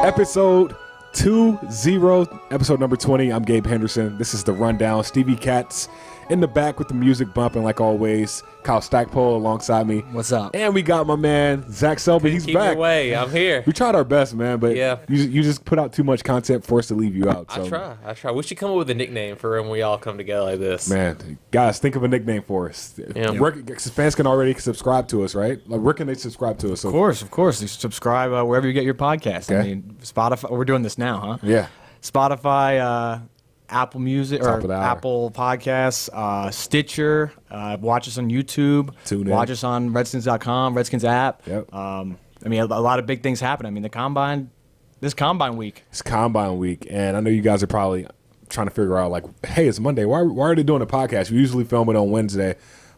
Episode episode number 20. I'm Gabe Henderson. This is The Rundown. Stevie Katz in the back with the music bumping like always. Kyle Stackpole alongside me. What's up? And we got my man, Zach Selby. He's keep back. Keep away. I'm here. We tried our best, man, but yeah. you just put out too much content for us to leave you out. So. I try. We should come up with a nickname for when we all come together like this. Man, guys, think of a nickname for us. Yeah. Fans can already subscribe to us, right? Like, where can they subscribe to us? So, Of course. You subscribe wherever you get your podcast. Okay. I mean, Spotify. We're doing this now, huh? Yeah. Spotify, Apple Music, or Apple Podcasts, Stitcher. Watch us on YouTube. Tune in. Watch us on Redskins.com, Redskins app. Yep. I mean, a lot of big things happen. I mean, this Combine week. It's Combine week, and I know you guys are probably trying to figure out, like, hey, it's Monday. Why are they doing a podcast? We usually film it on Wednesday,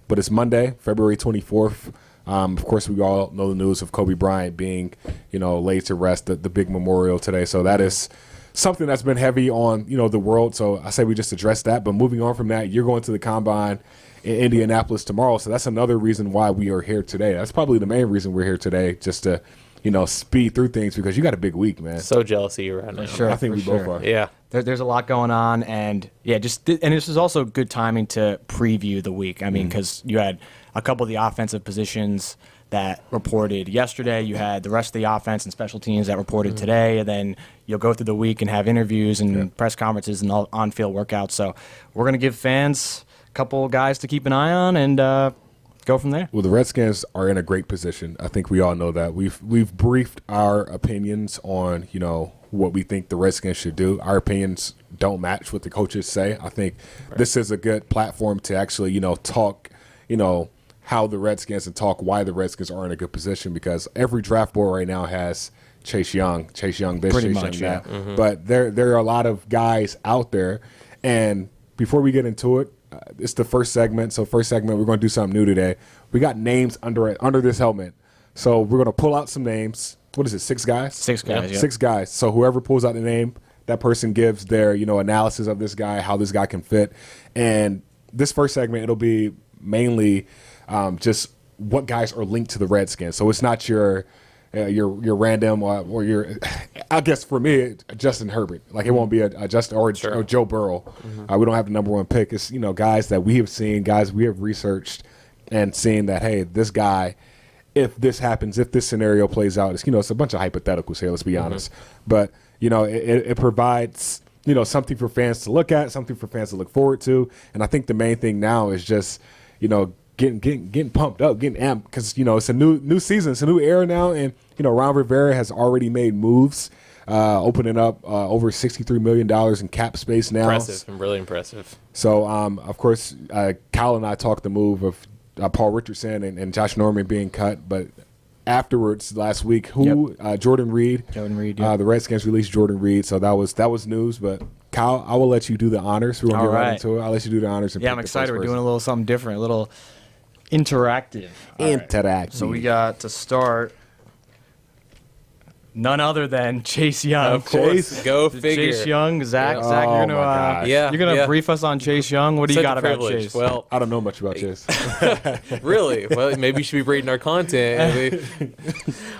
but it's Monday, February 24th. Of course, we all know the news of Kobe Bryant being, laid to rest, the big memorial today. So that is something that's been heavy on, the world. So I say we just address that. But moving on from that, you're going to the Combine in Indianapolis tomorrow. So that's another reason why we are here today. That's probably the main reason we're here today, just to, speed through things, because you got a big week, man. So jealous of you right now. Sure, I think we both are. Yeah. There's a lot going on, and this is also good timing to preview the week. I mean, because you had a couple of the offensive positions that reported yesterday. You had the rest of the offense and special teams that reported today, and then you'll go through the week and have interviews and press conferences and all on-field workouts. So we're going to give fans a couple guys to keep an eye on and go from there. Well, the Redskins are in a great position. I think we all know that. We've briefed our opinions on, what we think the Redskins should do. Our opinions don't match what the coaches say. I think this is a good platform to actually, talk, how the Redskins and talk why the Redskins are in a good position, because every draft board right now has Chase Young this, Pretty Chase much, Young that. Mm-hmm. But there are a lot of guys out there. And before we get into it, it's the first segment. So first segment, we're going to do something new today. We got names under this helmet. So we're going to pull out some names. What is it, 6 guys? 6 guys, yeah. 6 guys. So whoever pulls out the name, that person gives their, analysis of this guy, how this guy can fit. And this first segment, it'll be mainly just what guys are linked to the Redskins. So it's not your random or your, I guess for me, Justin Herbert. Like, it won't be a Justin or Joe Burrow. Mm-hmm. We don't have the number 1 pick. It's, guys that we have seen, guys we have researched and seen that, hey, this guy, if this happens, if this scenario plays out, it's, it's a bunch of hypotheticals here, let's be honest. But, it provides, something for fans to look at, something for fans to look forward to. And I think the main thing now is just, getting pumped up, getting amped, because, it's a new season, it's a new era now. And, Ron Rivera has already made moves, opening up over $63 million in cap space now. Impressive, really impressive. So, of course, Kyle and I talked the move of Paul Richardson and Josh Norman being cut, but afterwards last week, Jordan Reed. Yeah. The Redskins released Jordan Reed, so that was news. But Kyle, I will let you do the honors. We're gonna get right into it. I'll let you do the honors. And I'm excited. We're doing a little something different, a little interactive. Interactive. So we got to start. None other than Chase Young. Of course, go figure. Chase Young, Zach. Yeah. Zach, you're gonna brief us on Chase Young. What do you got about Chase? Well, I don't know much about Chase. Really? Well, maybe you should be reading our content.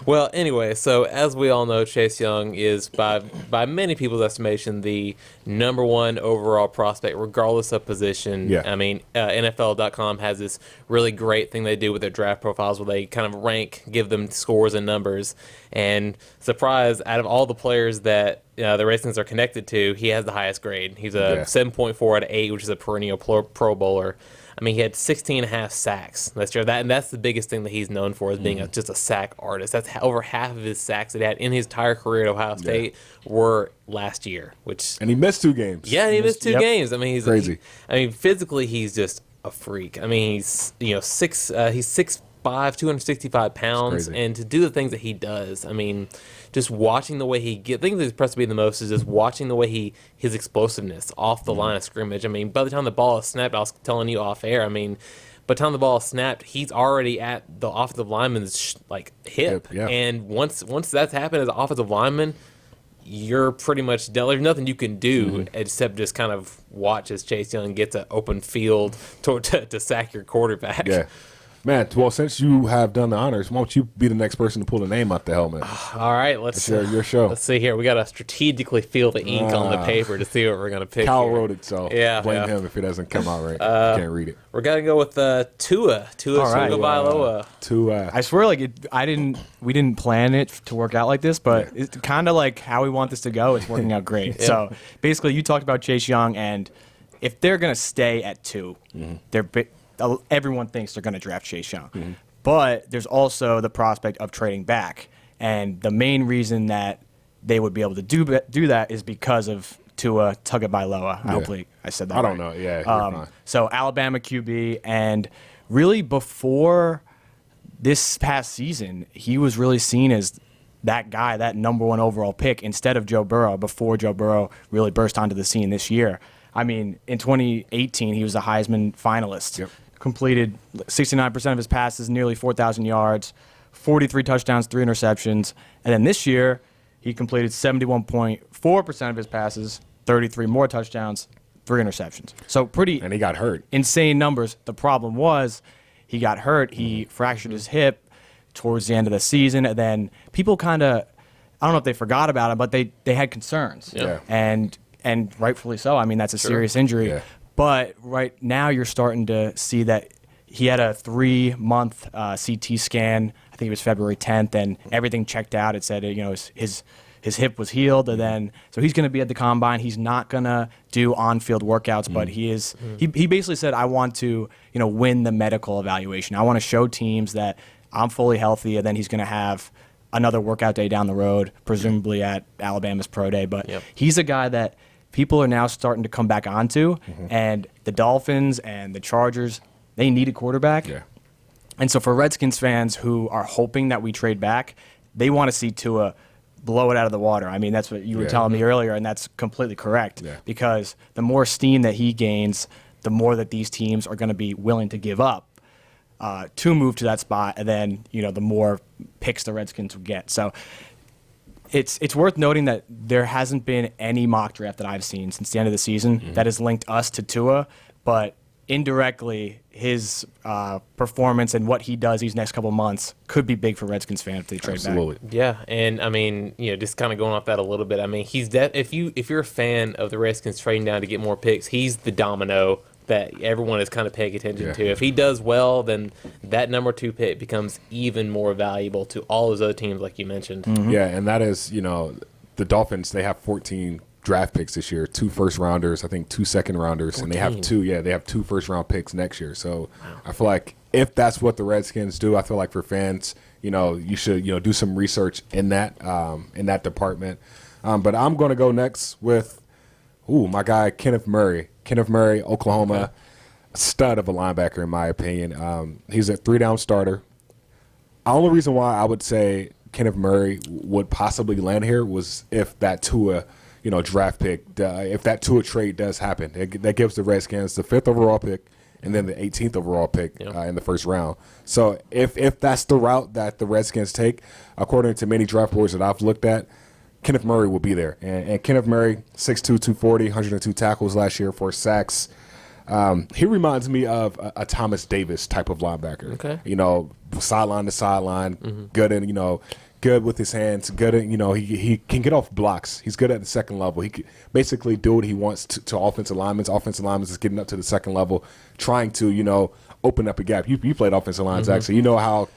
Well, anyway, so as we all know, Chase Young is, by many people's estimation, the number 1 overall prospect, regardless of position. Yeah. I mean, NFL.com has this really great thing they do with their draft profiles where they kind of give them scores and numbers. And surprise, out of all the players that the Redskins are connected to, he has the highest grade. He's a 7.4 out of 8, which is a perennial Pro Bowler. I mean, he had 16.5 sacks last year. And that's the biggest thing that he's known for, is being just a sack artist. That's over half of his sacks that he had in his entire career at Ohio State were last year. And he missed 2 games. Yeah, and he missed 2 games. I mean, he's crazy. Physically, he's just a freak. I mean, he's 6'5", 265 pounds, and to do the things that he does, I mean, just watching the way he the thing that's impressed me the most is just watching the way his explosiveness off the line of scrimmage. I mean, by the time the ball is snapped, I was telling you off air, I mean, by the time the ball is snapped, he's already at the offensive lineman's hip. Yeah. And once that's happened as an offensive lineman, you're pretty much done. There's nothing you can do except just kind of watch as Chase Young gets an open field to sack your quarterback. Yeah. Man, well, since you have done the honors, why don't you be the next person to pull the name out the helmet? All right, let's your show. Let's see here. We got to strategically feel the ink on the paper to see what we're going to pick. Cal here. wrote it, so blame him if it doesn't come out right. Can't read it. We're going to go with Tua Tagovailoa. Tua. I swear, like we didn't plan it to work out like this, but it's kind of like how we want this to go. It's working out great. So basically, you talked about Chase Young, and if they're going to stay at 2, everyone thinks they're going to draft Chase Young. But there's also the prospect of trading back. And the main reason that they would be able to do that is because of Tua Tagovailoa. Hopefully I said that I don't right. know. Yeah, you're fine. So Alabama QB. And really before this past season, he was really seen as that guy, that number 1 overall pick instead of Joe Burrow before Joe Burrow really burst onto the scene this year. I mean, in 2018, he was a Heisman finalist. Yep. Completed 69% of his passes, nearly 4,000 yards, 43 touchdowns, 3 interceptions. And then this year, he completed 71.4% of his passes, 33 more touchdowns, 3 interceptions. So and he got hurt. Insane numbers. The problem was he got hurt. He fractured his hip towards the end of the season. And then people kind of, I don't know if they forgot about him, but they had concerns. Yeah. And rightfully so. I mean, that's a serious injury. Yeah. But right now you're starting to see that he had a 3-month CT scan. I think it was February 10th, and everything checked out. It said, his hip was healed, and then so he's going to be at the combine. He's not going to do on-field workouts, but he is. He basically said, "I want to, win the medical evaluation. I want to show teams that I'm fully healthy." And then he's going to have another workout day down the road, presumably at Alabama's pro day. But he's a guy that people are now starting to come back onto, and the Dolphins and the Chargers, they need a quarterback. Yeah. And so for Redskins fans who are hoping that we trade back, they want to see Tua blow it out of the water. I mean, that's what you were telling me earlier, and that's completely correct. Yeah. Because the more steam that he gains, the more that these teams are going to be willing to give up to move to that spot, and then, the more picks the Redskins will get. So it's worth noting that there hasn't been any mock draft that I've seen since the end of the season that has linked us to Tua, but indirectly his performance and what he does these next couple months could be big for Redskins fans if they trade back. Yeah, and I mean, just kind of going off that a little bit. I mean, he's if you're a fan of the Redskins trading down to get more picks, he's the domino that everyone is kind of paying attention to. If he does well, then that number 2 pick becomes even more valuable to all those other teams, like you mentioned. Yeah, and that is, the Dolphins, they have 14 draft picks this year, 2 first-rounders, I think 2 second-rounders, 14. And they have 2 first-round picks next year. So I feel like if that's what the Redskins do, I feel like for fans, you should, do some research in that department. But I'm going to go next with, my guy, Kenneth Murray. Kenneth Murray, Oklahoma, stud of a linebacker in my opinion. He's a 3-down starter. The only reason why I would say Kenneth Murray would possibly land here was if that Tua, draft pick, if that Tua trade does happen. That gives the Redskins the 5th overall pick and then the 18th overall pick in the first round. So if that's the route that the Redskins take, according to many draft boards that I've looked at, Kenneth Murray will be there. And Kenneth Murray, 6'2", 240, 102 tackles last year, 4 sacks. He reminds me of a Thomas Davis type of linebacker. Okay. Sideline to sideline, good in, good with his hands, good at, he can get off blocks. He's good at the second level. He can basically do what he wants to offensive linemen. Offensive linemen is getting up to the second level, trying to, open up a gap. You played offensive lines, actually. You know how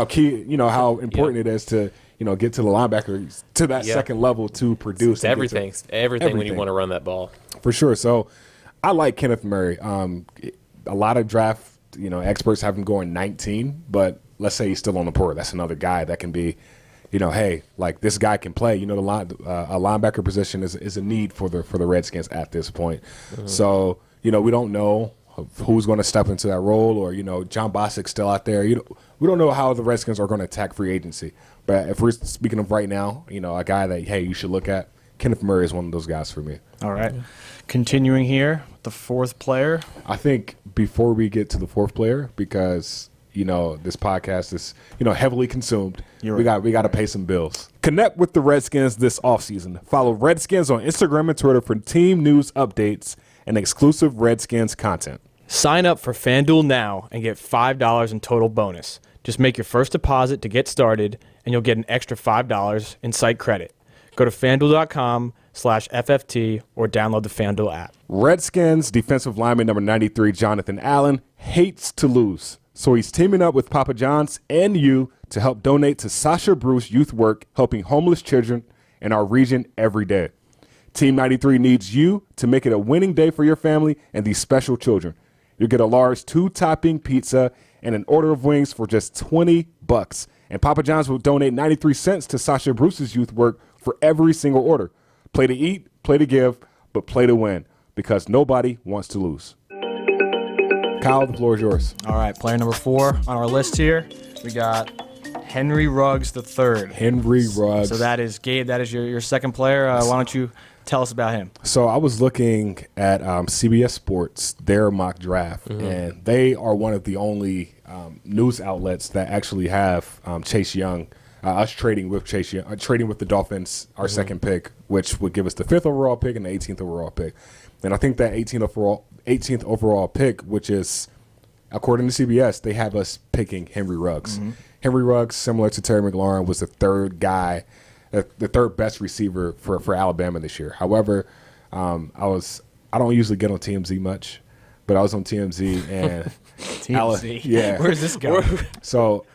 key, how important it is to, get to the linebacker to that second level to produce. It's everything when you want to run that ball. For sure. So I like Kenneth Murray. A lot of draft, experts have him going 19, but let's say he's still on the board. That's another guy that can be, hey, like this guy can play. A linebacker position is a need for the Redskins at this point. So, we don't know who's going to step into that role, or John Bostic's still out there. We don't know how the Redskins are going to attack free agency. But if we're speaking of right now, a guy that you should look at, Kenneth Murray is one of those guys for me. All right, continuing here, the 4th player. I think before we get to the 4th player, because this podcast is heavily consumed, we got to pay some bills. Connect with the Redskins this offseason. Follow Redskins on Instagram and Twitter for team news updates and exclusive Redskins content. Sign up for FanDuel now and get $5 in total bonus. Just make your first deposit to get started, and you'll get an extra $5 in site credit. Go to FanDuel.com/FFT or download the FanDuel app. Redskins defensive lineman number 93, Jonathan Allen, hates to lose. So he's teaming up with Papa John's and you to help donate to Sasha Bruce Youth Work, helping homeless children in our region every day. Team 93 needs you to make it a winning day for your family and these special children. You'll get a large 2-topping pizza and an order of wings for just $20. And Papa John's will donate 93 cents to Sasha Bruce's Youth Work for every single order. Play to eat, play to give, but play to win, because nobody wants to lose. Kyle, the floor is yours. All right, player number 4 on our list here. We got Henry Ruggs III. Henry Ruggs. So that is, Gabe, that is your second player. Why don't you tell us about him? So I was looking at CBS Sports, their mock draft, and they are one of the only news outlets that actually have Chase Young, us trading with Chase Young, trading with the Dolphins, our second pick, which would give us the 5th overall pick and the 18th overall pick. And I think that 18th overall pick, which is, according to CBS, they have us picking Henry Ruggs. Henry Ruggs, similar to Terry McLaurin, was the third guy, the third best receiver for Alabama this year. However, I don't usually get on TMZ much, but I was on TMZ and TMZ. Yeah. Where's this going? So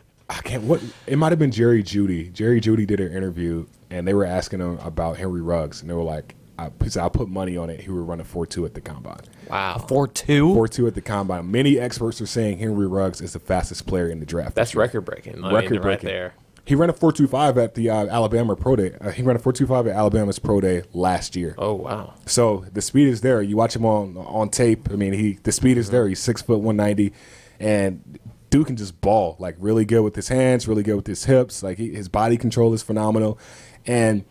it might have been Jerry Jeudy. Jerry Jeudy did an interview and they were asking him about Henry Ruggs, and they were like, he said, I'll put money on it. He would run a 4.2 at the combine. Wow. 4.2? 4.2 at the combine. Many experts are saying Henry Ruggs is the fastest player in the draft. That's record breaking. Right there. He ran a 4.25 at the Alabama Pro Day. He ran a 4.25 at Alabama's Pro Day last year. Oh, wow. So the speed is there. You watch him on tape. I mean, the speed is there. He's 6 foot 190, and dude can just ball. Like, really good with his hands, really good with his hips. Like, his body control is phenomenal. And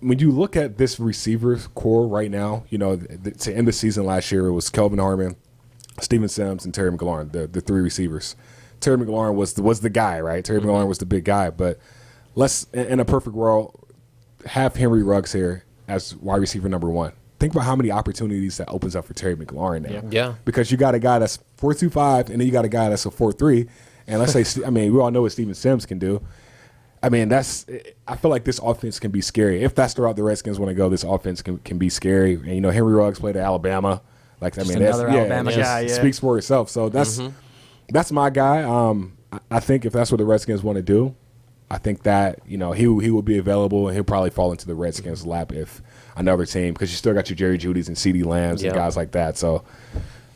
when you look at this receiver core right now, you know, to end the season last year, it was Kelvin Harmon, Steven Simmons, and Terry McLaurin, the three receivers. Terry McLaurin was the guy, right? Terry McLaurin was the big guy. But let's, in a perfect world, have Henry Ruggs here as wide receiver number 1. Think about how many opportunities that opens up for Terry McLaurin now. Yeah. Because you got a guy that's 4.25, and then you got a guy that's a 4.3. And let's say, I mean, we all know what Steven Sims can do. I mean, I feel like this offense can be scary. If that's the route the Redskins want to go, this offense can be scary. And, you know, Henry Ruggs played at Alabama. Like, Just another Alabama guy, it speaks for itself. So that's my guy. I think if that's what the Redskins want to do, I think that, you know, he will be available, and he'll probably fall into the Redskins' lap if another team, because you still got your Jerry Judys and CeeDee Lambs and guys like that. So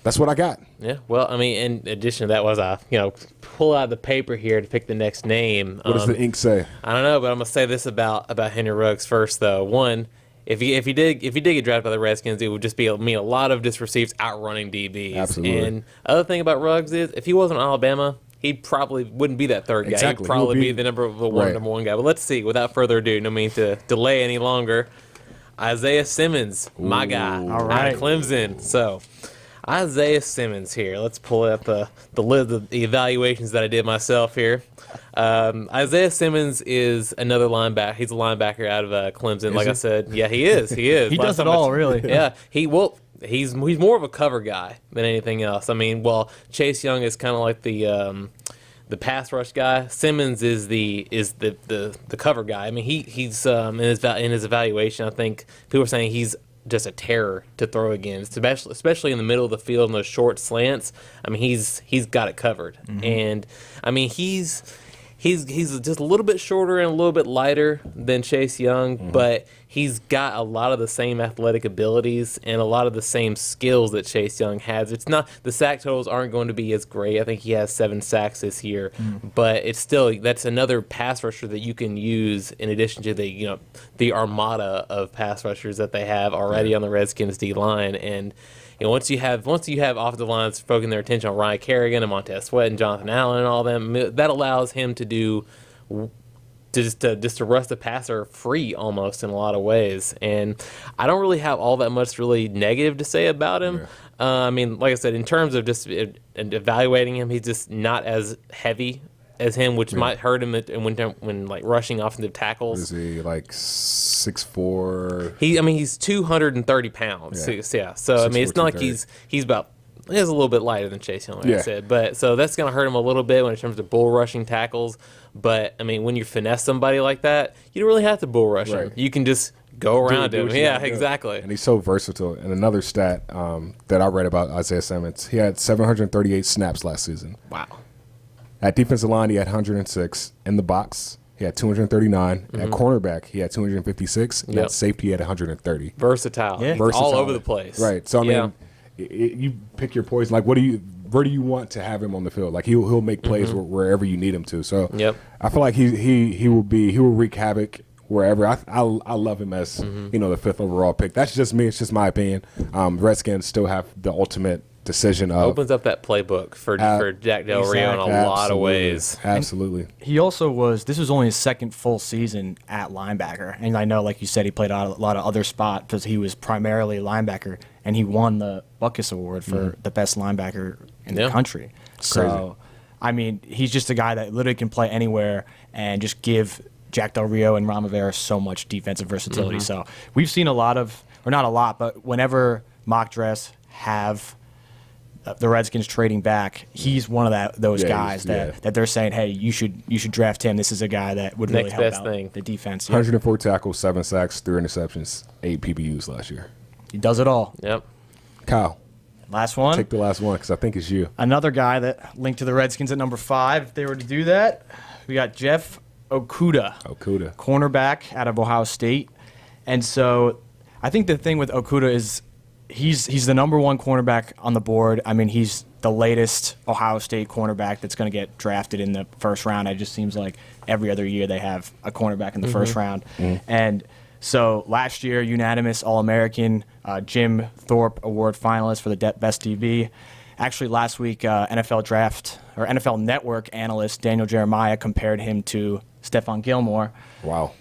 that's what I got. Yeah, well, I mean, in addition to that was pull out the paper here to pick the next name. What does the ink say? I don't know, but I'm gonna say this about Henry Ruggs first, though. One, if he did get drafted by the Redskins, it would just mean a lot of just receivers outrunning DBs. Absolutely. And other thing about Ruggs is, if he wasn't Alabama, he probably wouldn't be that third guy. Exactly. He'd probably be the number one guy. But let's see. Without further ado, no mean to delay any longer. Isaiah Simmons, my guy, all right, out of Clemson. So, Isaiah Simmons here. Let's pull up the list of the evaluations that I did myself here. Isaiah Simmons is another linebacker. He's a linebacker out of Clemson. Like I said, yeah, he is. He is. He does it all, really. Yeah, he's more of a cover guy than anything else. I mean, well, Chase Young is kind of like the pass rush guy. Simmons is the cover guy. I mean, he's in his evaluation, I think people are saying he's just a terror to throw against, especially in the middle of the field in those short slants. I mean, he's got it covered, and I mean he's just a little bit shorter and a little bit lighter than Chase Young, but he's got a lot of the same athletic abilities and a lot of the same skills that Chase Young has. It's not, the sack totals aren't going to be as great. I think he has 7 sacks this year, but it's still, that's another pass rusher that you can use in addition to the armada of pass rushers that they have already on the Redskins D line. And once you have offensive lines focusing their attention on Ryan Kerrigan and Montez Sweat and Jonathan Allen and all them, that allows him to do just to rush the passer free almost in a lot of ways. And I don't really have all that much really negative to say about him. I mean, like I said, in terms of just evaluating him, he's just not as heavy as him, which might hurt him when like rushing offensive tackles. Is he like 6'4"? He's 230 pounds. Yeah. So I mean, it's not like he's about He is a little bit lighter than Chase Young, like I Yeah. said. But so that's going to hurt him a little bit when it comes to bull rushing tackles. But, I mean, when you finesse somebody like that, you don't really have to bull rush him. Right. You can just go around do him. what you Yeah, gotta do. exactly. And he's so versatile. And another stat that I read about Isaiah Simmons, he had 738 snaps last season. Wow. At defensive line, he had 106. In the box, he had 239. At cornerback, he had 256. And Yep. at safety, he had 130. Versatile. Yeah. All Versatile. over the place. Right. So, I Yeah. mean, you pick your poison. Like, where do you want to have him on the field? Like, he'll make plays wherever you need him to. So, Yep. I feel like he will wreak havoc wherever. I love him as the 5th overall pick. That's just me. It's just my opinion. Redskins still have the ultimate decision of Opens up that playbook for Jack Del Rio in a Exactly. lot of ways. Absolutely. He also this was only his second full season at linebacker. And I know, like you said, he played a lot of other spots because he was primarily a linebacker, and he won the Buckus Award for the best linebacker in the country. So, I mean, he's just a guy that literally can play anywhere and just give Jack Del Rio and Ron Rivera so much defensive versatility. So we've seen a lot of, or not a lot, but whenever mock drafts have the Redskins trading back, he's one of those Yeah, guys that they're saying, hey, you should draft him. This is a guy that would really Next help best out thing. the defense. Yeah. 104 tackles, 7 sacks, 3 interceptions, 8 PBUs last year. He does it all. Yep. Kyle, Last one. take the last one because I think it's you. Another guy that linked to the Redskins at number 5, if they were to do that, we got Jeff Okudah. Okudah. Cornerback out of Ohio State. And so I think the thing with Okudah is he's the number 1 cornerback on the board. I mean, he's the latest Ohio State cornerback that's going to get drafted in the first round. It just seems like every other year they have a cornerback in the first round. And so last year, unanimous All-American, Jim Thorpe Award finalist for the Best DB. Actually, last week, NFL Draft or NFL Network analyst Daniel Jeremiah compared him to Stephon Gilmore, Wow.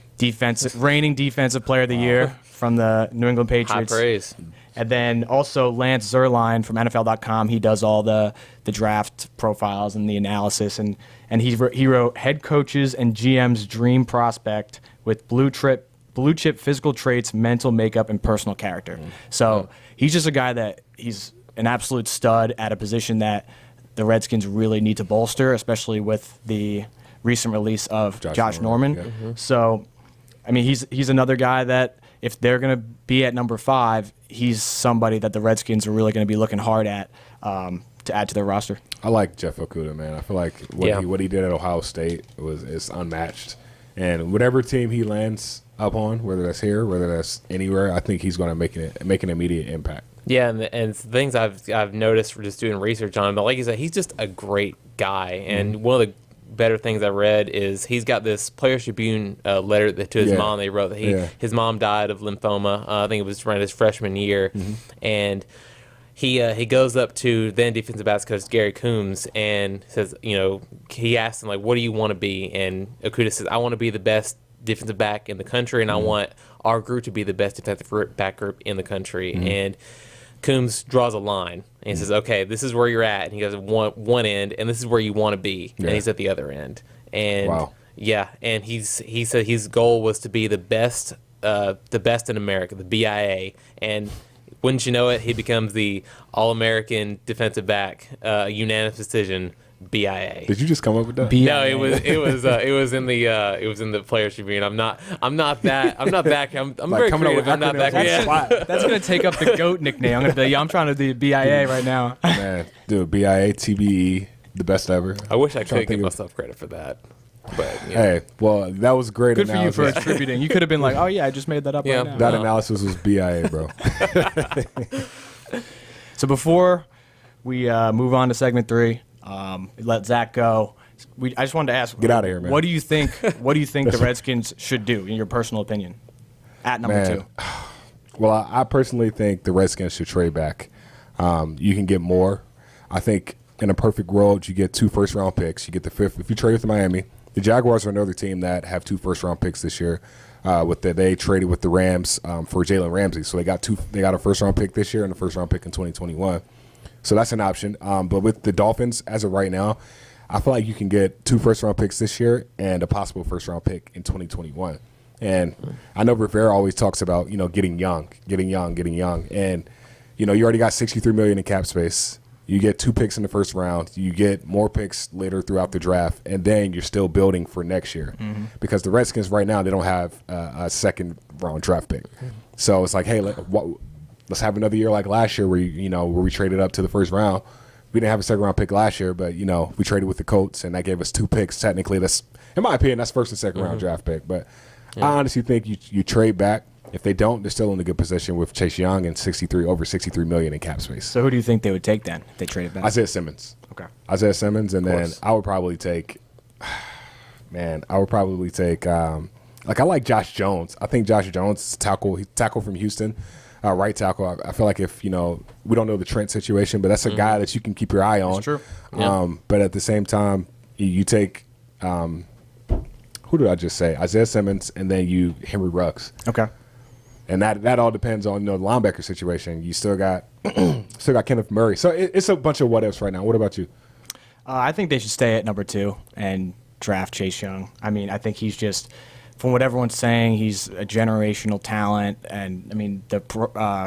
reigning defensive player of the year from the New England High Patriots. praise. And then also Lance Zierlein from NFL.com. He does all the draft profiles and the analysis, and he wrote head coaches and GM's dream prospect with blue chip physical traits, mental makeup, and personal character. So he's just a guy that he's an absolute stud at a position that the Redskins really need to bolster, especially with the recent release of Josh Norman. Yeah. So, I mean, he's another guy that if they're going to be at number 5, he's somebody that the Redskins are really going to be looking hard at to add to their roster. I like Jeff Okudah, man. I feel like what he did at Ohio State is unmatched. And whatever team he lands up on, whether that's here, whether that's anywhere, I think he's going to make an immediate impact. Yeah, and things I've noticed for just doing research on him, but like you said, he's just a great guy. And one of the better things I read is he's got this Players Tribune letter to his mom. They wrote that his mom died of lymphoma. I think it was around his freshman year, and he goes up to then defensive backs coach Gary Coombs and says, he asked him like, "What do you want to be?" And Okudah says, "I want to be the best defensive back in the country, and I want our group to be the best defensive back group in the country." And Coombs draws a line and he says, "Okay, this is where you're at." And he goes one end, and this is where you want to be, and he's at the other end. And Wow. yeah, and he said his goal was to be the best in America, the BIA, and wouldn't you know it, he becomes the All-American defensive back, unanimous decision, BIA. Did you just come up with that? No, it was in the Players Tribune. I'm not that. I'm Like very coming up with creative. I'm not that. acronyms. Yeah. That's going to take up the GOAT nickname. I'm trying to do BIA right now. Man, dude, BIA, TBE, the best ever. I wish I Trying to could give think of- myself credit for that. But Hey, well, that was great. Good for you for analysis. attributing. You could have been like, oh, yeah, I just made that up Yeah. right now. That No. analysis was BIA, bro. So before we move on to segment 3, let Zach go. I just wanted to ask, Get outta here, man. What do you think? What do you think the Redskins should do, in your personal opinion, at number Man. 2? Well, I personally think the Redskins should trade back. You can get more. I think in a perfect world, you get 2 first-round picks. You get the 5th. If you trade with Miami, the Jaguars are another team that have 2 first-round picks this year. They traded with the Rams for Jalen Ramsey, so they got a first-round pick this year and a first-round pick in 2021. So that's an option. But with the Dolphins, as of right now, I feel like you can get 2 first-round picks this year and a possible first-round pick in 2021. And I know Rivera always talks about, getting young. And, you already got $63 million in cap space. You get 2 picks in the first round. You get more picks later throughout the draft, and then you're still building for next year. Because the Redskins right now, they don't have a second-round draft pick. So it's like, hey, let's have another year like last year where where we traded up to the first round. We didn't have a second-round pick last year, but we traded with the Colts, and that gave us 2 picks. Technically, that's, in my opinion, that's first and second-round draft pick. But I honestly think you trade back. If they don't, they're still in a good position with Chase Young and over $63 million in cap space. So who do you think they would take then if they traded back? Isaiah Simmons. Okay. Isaiah Simmons, and then I would probably take. Man, I would probably take. I like Josh Jones. I think Josh Jones is tackle from Houston, right tackle. I feel like if we don't know the Trent situation, but that's a guy that you can keep your eye on. That's true. But at the same time, you take. Who did I just say? Isaiah Simmons, and then Henry Ruggs. Okay. And that all depends on the linebacker situation. You still got Kenneth Murray. So it's a bunch of what ifs right now. What about you? I think they should stay at number 2 and draft Chase Young. I mean, I think he's just, from what everyone's saying, he's a generational talent. And I mean, the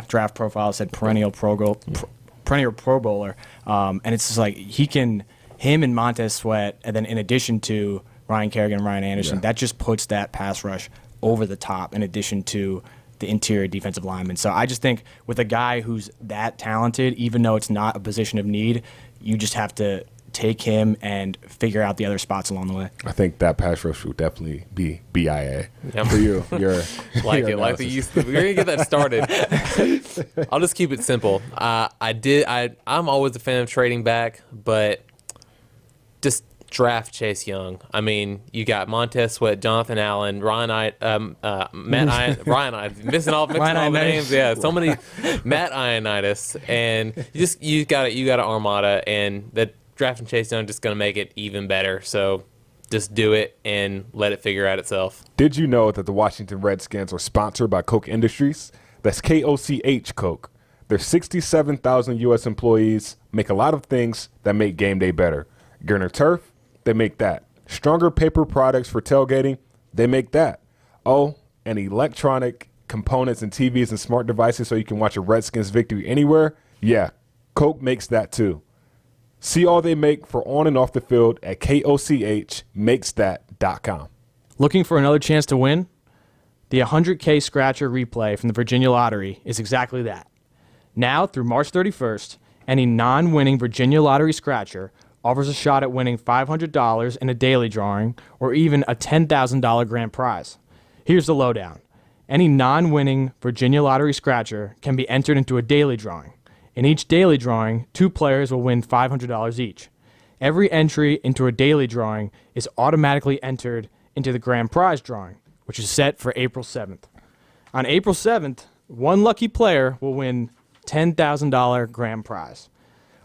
draft profile said perennial Pro Bowler. And it's just like him and Montez Sweat, and then in addition to Ryan Kerrigan and Ryan Anderson, that just puts that pass rush over the top. In addition to the interior defensive lineman. So I just think with a guy who's that talented, even though it's not a position of need, you just have to take him and figure out the other spots along the way. I think that pass rush will definitely be BIA for you. Like they used to. We're gonna get that started. I'll just keep it simple. I'm always a fan of trading back, but just draft Chase Young. I mean, you got Montez Sweat, Jonathan Allen, Matt Ioannidis, missing all the names. Yeah, so many Matt Ioannidis, and you got an armada, and that drafting Chase Young just going to make it even better. So just do it and let it figure out itself. Did you know that the Washington Redskins are sponsored by Koch Industries? That's KOCH Koch. Their 67,000 U.S. employees make a lot of things that make game day better. Gurner Turf, they make that. Stronger paper products for tailgating, they make that. Oh, and electronic components and TVs and smart devices so you can watch a Redskins victory anywhere? Yeah, Coke makes that too. See all they make for on and off the field at kochmakesthat.com. Looking for another chance to win? The 100K Scratcher replay from the Virginia Lottery is exactly that. Now through March 31st, any non-winning Virginia Lottery Scratcher offers a shot at winning $500 in a daily drawing or even a $10,000 grand prize. Here's the lowdown. Any non-winning Virginia Lottery Scratcher can be entered into a daily drawing. In each daily drawing, 2 players will win $500 each. Every entry into a daily drawing is automatically entered into the grand prize drawing, which is set for April 7th. On April 7th, 1 lucky player will win $10,000 grand prize.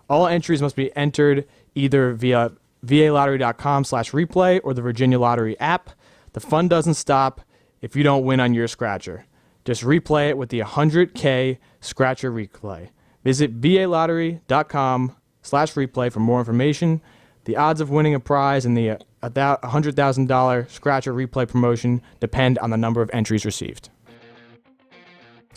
All entries must be entered either via valottery.com/replay or the Virginia Lottery app. The fun doesn't stop if you don't win on your Scratcher. Just replay it with the 100K Scratcher replay. Visit valottery.com/replay for more information. The odds of winning a prize in the $100,000 Scratcher replay promotion depend on the number of entries received.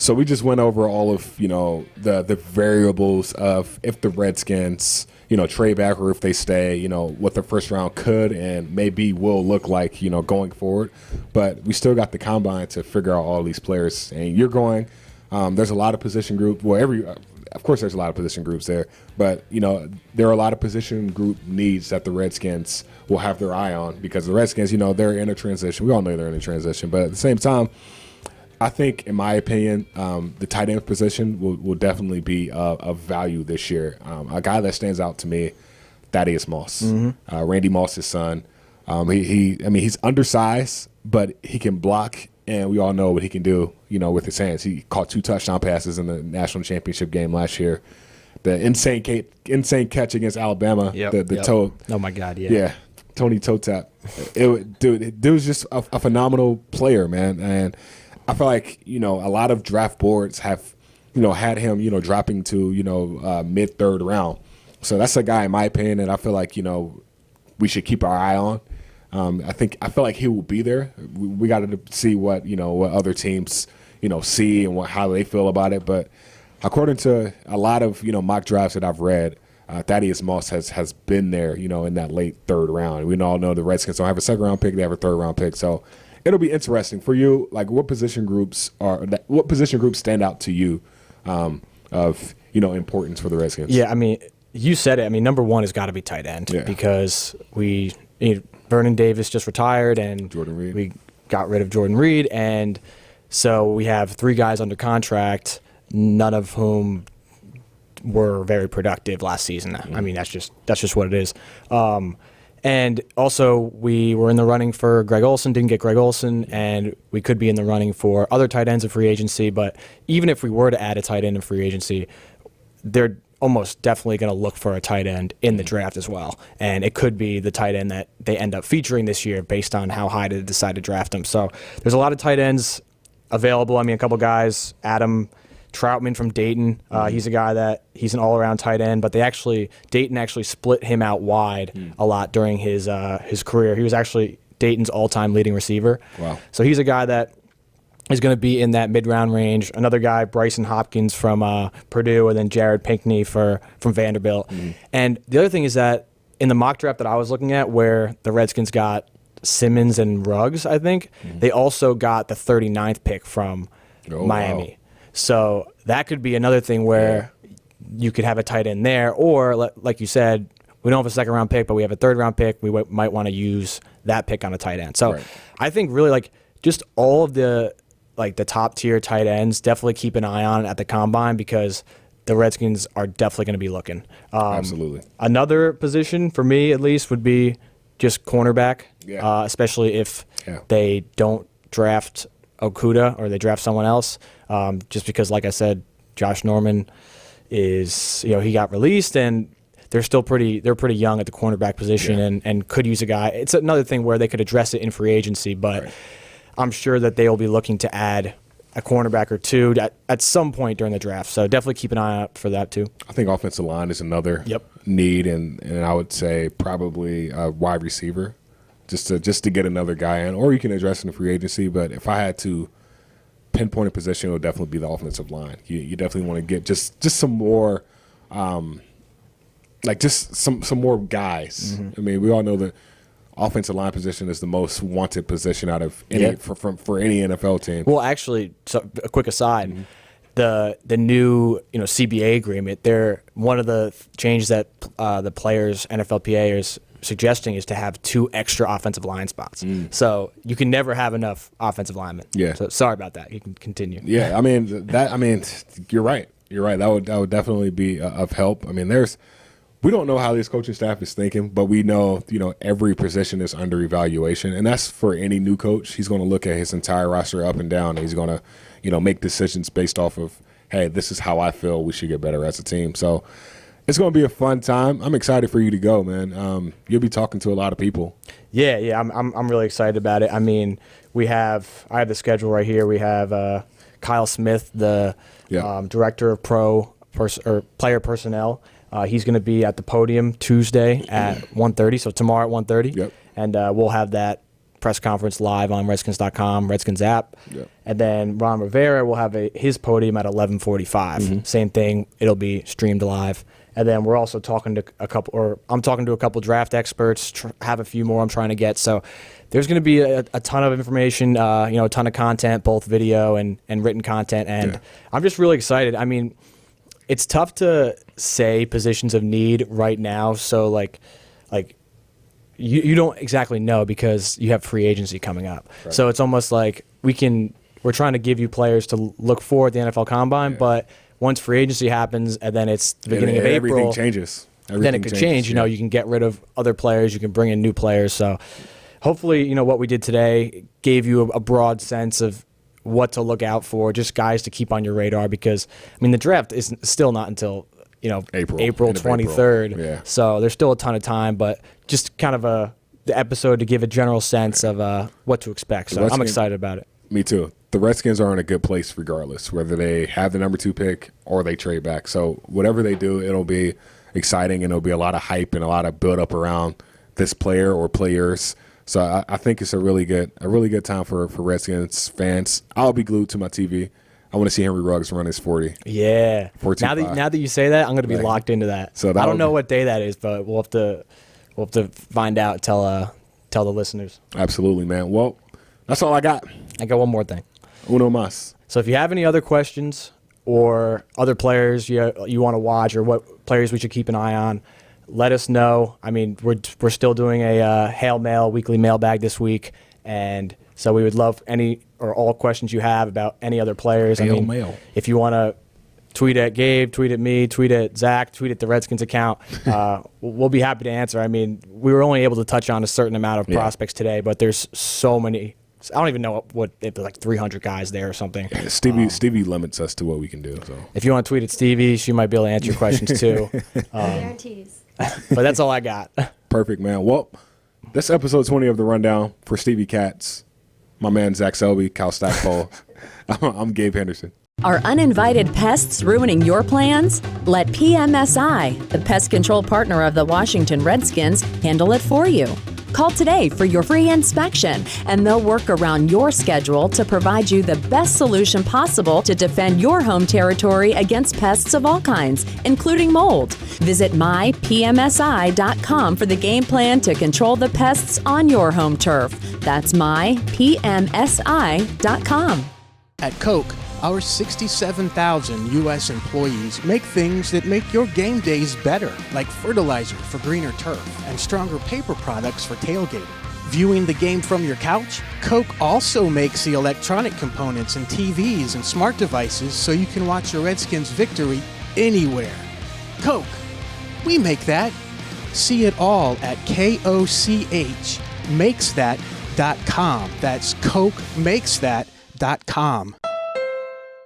So we just went over all of, the variables of if the Redskins, trade back or if they stay, what the first round could and maybe will look like, going forward. But we still got the combine to figure out all these players. And you're going, there's a lot of position group. Well, of course there's a lot of position groups there. But, there are a lot of position group needs that the Redskins will have their eye on because the Redskins, they're in a transition. We all know they're in a transition. But at the same time, I think, in my opinion, the tight end position will definitely be of value this year. A guy that stands out to me, Thaddeus Moss, Randy Moss's son. He's undersized, but he can block, and we all know what he can do, with his hands. He caught 2 touchdown passes in the national championship game last year. The insane catch against Alabama. The toe. Oh my God! Yeah. Tony toe tap. It was just a phenomenal player, man, and I feel like, a lot of draft boards have, had him, dropping to, mid-third round. So that's a guy, in my opinion, and I feel like, we should keep our eye on. I feel like he will be there. We got to see what, what other teams, see and how they feel about it. But according to a lot of, mock drafts that I've read, Thaddeus Moss has been there, in that late third round. We all know the Redskins don't have a second round pick; they have a third round pick. So it'll be interesting for you. Like, what position groups stand out to you of importance for the Redskins? Yeah, I mean, you said it. I mean, number one has got to be tight end because Vernon Davis just retired and we got rid of Jordan Reed, and so we have 3 guys under contract, none of whom were very productive last season. I mean, that's just what it is. And also, we were in the running for Greg Olsen, didn't get Greg Olsen, and we could be in the running for other tight ends in free agency. But even if we were to add a tight end in free agency, they're almost definitely going to look for a tight end in the draft as well. And it could be the tight end that they end up featuring this year based on how high they decide to draft them. So there's a lot of tight ends available. I mean, a couple guys, Adam Troutman from Dayton. He's a guy he's an all-around tight end, but Dayton actually split him out wide a lot during his career. He was actually Dayton's all-time leading receiver. Wow. So he's a guy that is going to be in that mid-round range. Another guy, Bryson Hopkins from Purdue, and then Jared Pinkney from Vanderbilt. And the other thing is that in the mock draft that I was looking at, where the Redskins got Simmons and Ruggs, I think, they also got the 39th pick from Miami. Wow. So that could be another thing where you could have a tight end there, or like you said, we don't have a second-round pick, but we have a third-round pick. We might want to use that pick on a tight end. So I think really just all of the top-tier tight ends, definitely keep an eye on at the combine because the Redskins are definitely going to be looking. Absolutely. Another position for me, at least, would be just cornerback, especially if they don't draft Okuda or they draft someone else. Just because, like I said, Josh Norman is, he got released and they're pretty young at the cornerback position and could use a guy. It's another thing where they could address it in free agency, but I'm sure that they will be looking to add a cornerback or two at some point during the draft. So definitely keep an eye out for that too. I think offensive line is another need, and I would say probably a wide receiver, just to get another guy in, or you can address in the free agency. But if I had to pinpoint a position, it would definitely be the offensive line. You definitely want to get just some more, some more guys. I mean, we all know that offensive line position is the most wanted position out of any for any NFL team. Well, actually, so a quick aside, the new CBA agreement, one of the changes that the players NFLPA is suggesting is to have 2 extra offensive line spots. So you can never have enough offensive linemen. Yeah. So sorry about that. You can continue. Yeah, I mean you're right. You're right. That would definitely be of help. I mean, we don't know how this coaching staff is thinking, but we know, every position is under evaluation, and that's for any new coach. He's going to look at his entire roster up and down, and he's going to, make decisions based off of, hey, this is how I feel we should get better as a team. So it's going to be a fun time. I'm excited for you to go, man. You'll be talking to a lot of people. Yeah. I'm really excited about it. I mean, I have the schedule right here. We have Kyle Smith, the director of player personnel. He's going to be at the podium Tuesday at 1:30, so tomorrow at 1:30. Yep. And we'll have that press conference live on Redskins.com, Redskins app. Yep. And then Ron Rivera will have his podium at 11:45. Same thing. It'll be streamed live. And then we're also talking to I'm talking to a couple draft experts, have a few more I'm trying to get. So there's going to be a ton of information, a ton of content, both video and written content. And I'm just really excited. I mean, it's tough to say positions of need right now. So you don't exactly know because you have free agency coming up. Right. So it's almost like we're trying to give you players to look for at the NFL Combine, but once free agency happens and then it's the beginning of April, everything changes. Then it could change. You can get rid of other players. You can bring in new players. So hopefully, what we did today gave you a broad sense of what to look out for, just guys to keep on your radar because, the draft is still not until, April 23rd. Yeah. So there's still a ton of time, but just kind of the episode to give a general sense of what to expect. So I'm excited about it. Me too. The Redskins are in a good place regardless, whether they have the number 2 pick or they trade back. So whatever they do, it'll be exciting and it'll be a lot of hype and a lot of build up around this player or players. So I think it's a really good time for Redskins fans. I'll be glued to my TV. I want to see Henry Ruggs run his 40. Yeah. 4.25. Now that you say that, I'm going to be Like, locked into that. so I that'll don't know be- what day that is, but we'll have to find out. Tell the listeners. Absolutely, man. Well, that's all I got. I got one more thing. Uno mas. So if you have any other questions or other players you want to watch or what players we should keep an eye on, let us know. I mean, we're still doing a Hail Mail weekly mailbag this week, and so we would love any or all questions you have about any other players. Hail I mean, Mail. if you want to tweet at Gabe, tweet at me, tweet at Zach, tweet at the Redskins account, we'll be happy to answer. I mean, we were only able to touch on a certain amount of prospects today, but there's so many. I don't even know what if there's like 300 guys there or something. Stevie limits us to what we can do. So If you want to tweet at Stevie, she might be able to answer your questions too. Guarantees. But that's all I got. perfect, man. Well, that's episode 20 of the Rundown for Stevie Katz, my man Zach Selby, Cal Stackpole. I'm Gabe Henderson. Are uninvited pests ruining your plans? Let PMSI, the pest control partner of the Washington Redskins, handle it for you. Call today for your free inspection, and they'll work around your schedule to provide you the best solution possible to defend your home territory against pests of all kinds, including mold. Visit mypmsi.com for the game plan to control the pests on your home turf. That's mypmsi.com. At Coke, our 67,000 U.S. employees make things that make your game days better, like fertilizer for greener turf and stronger paper products for tailgating. Viewing the game from your couch? Coke also makes the electronic components in TVs and smart devices so you can watch your Redskins victory anywhere. Coke, we make that. See it all at KOCHmakesthat.com. That's CokeMakesThat.com.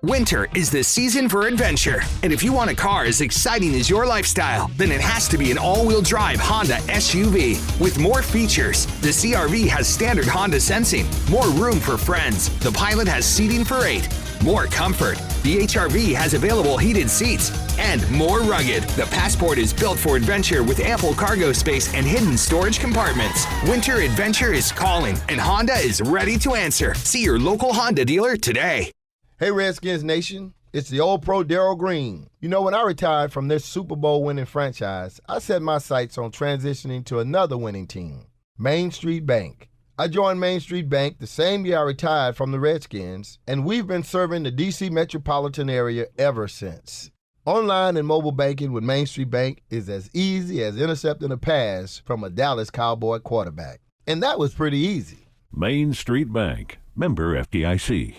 Winter is the season for adventure, and if you want a car as exciting as your lifestyle, then it has to be an all-wheel drive Honda SUV. With more features, the CR-V has standard Honda sensing, more room for friends, the Pilot has seating for 8, more comfort, the HR-V has available heated seats, and more rugged. The Passport is built for adventure with ample cargo space and hidden storage compartments. Winter adventure is calling, and Honda is ready to answer. See your local Honda dealer today. Hey, Redskins Nation, it's the old pro Darryl Green. You know, when I retired from this Super Bowl winning franchise, I set my sights on transitioning to another winning team, Main Street Bank. I joined Main Street Bank the same year I retired from the Redskins, and we've been serving the D.C. metropolitan area ever since. Online and mobile banking with Main Street Bank is as easy as intercepting a pass from a Dallas Cowboy quarterback. And that was pretty easy. Main Street Bank, member FDIC.